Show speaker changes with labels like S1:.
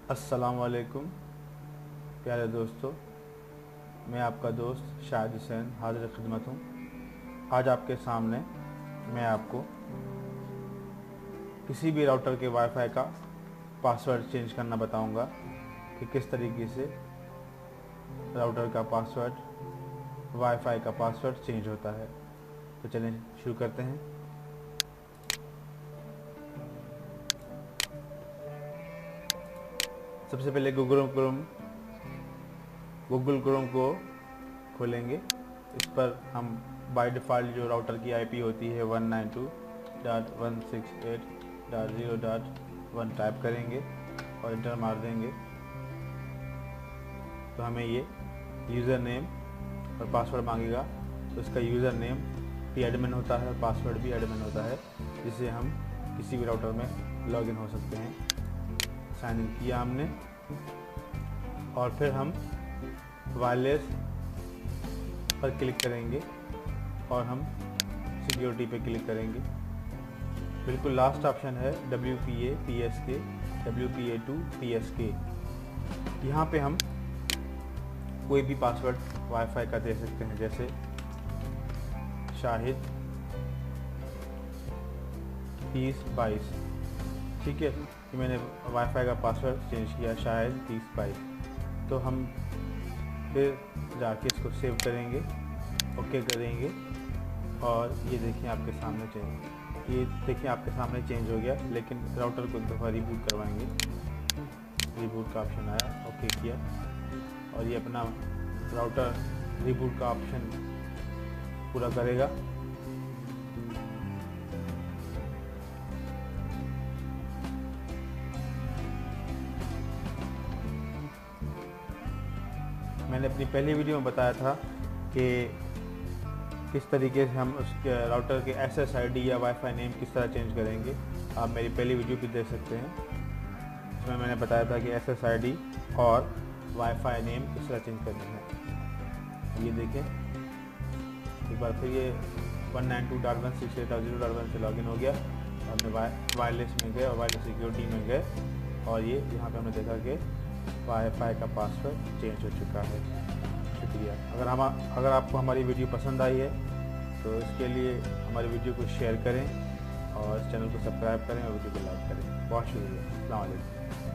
S1: अस्सलाम वालेकुम प्यारे दोस्तों, मैं आपका दोस्त शाहिद हुसैन हाजिर खिदमत हूँ। आज आपके सामने मैं आपको किसी भी राउटर के वाईफाई का पासवर्ड चेंज करना बताऊंगा कि किस तरीके से राउटर का पासवर्ड, वाईफाई का पासवर्ड चेंज होता है। तो चलें शुरू करते हैं। सबसे पहले गूगल क्रोम को खोलेंगे। इस पर हम बाय डिफ़ॉल्ट जो राउटर की आईपी होती है 192.168.0.1 टाइप करेंगे और इंटर मार देंगे। तो हमें ये यूज़र नेम और पासवर्ड मांगेगा। तो इसका यूज़र नेम भी एडमिन होता है और पासवर्ड भी एडमिन होता है, जिससे हम किसी भी राउटर में लॉगिन हो सकते हैं। साइन इन किया हमने और फिर हम वायरलेस पर क्लिक करेंगे और हम सिक्योरिटी पे क्लिक करेंगे। बिल्कुल लास्ट ऑप्शन है WPA PSK WPA2 PSK। यहाँ पे हम कोई भी पासवर्ड वाईफाई का दे सकते हैं, जैसे शाहिद 3022। ठीक है, कि मैंने वाईफाई का पासवर्ड चेंज किया शाहिद 3022। तो हम फिर जाके इसको सेव करेंगे, ओके करेंगे और ये देखिए आपके सामने चेंज हो गया। लेकिन राउटर को एक दफ़ा रिबूट करवाएंगे। रिबूट का ऑप्शन आया, ओके किया और ये अपना राउटर रिबूट का ऑप्शन पूरा करेगा। मैंने अपनी पहली वीडियो में बताया था कि किस तरीके से हम उसके राउटर के SSID या वाईफाई नेम किस तरह चेंज करेंगे। आप मेरी पहली वीडियो भी देख सकते हैं। इसमें मैंने बताया था कि SSID और वाईफाई नेम किस तरह चेंज करनी है। ये देखें, एक बार फिर ये 192.168.0.1 से लॉगिन हो गया और हमने वायरलेस में गए और वायरलेस सिक्योरिटी में गए और ये यहाँ पे हमने देखा कि वाईफाई का पासवर्ड चेंज हो चुका है। शुक्रिया। अगर आपको हमारी वीडियो पसंद आई है तो इसके लिए हमारी वीडियो को शेयर करें और इस चैनल को सब्सक्राइब करें और वीडियो को लाइक करें। बहुत शुक्रिया। अस्सलाम वालेकुम।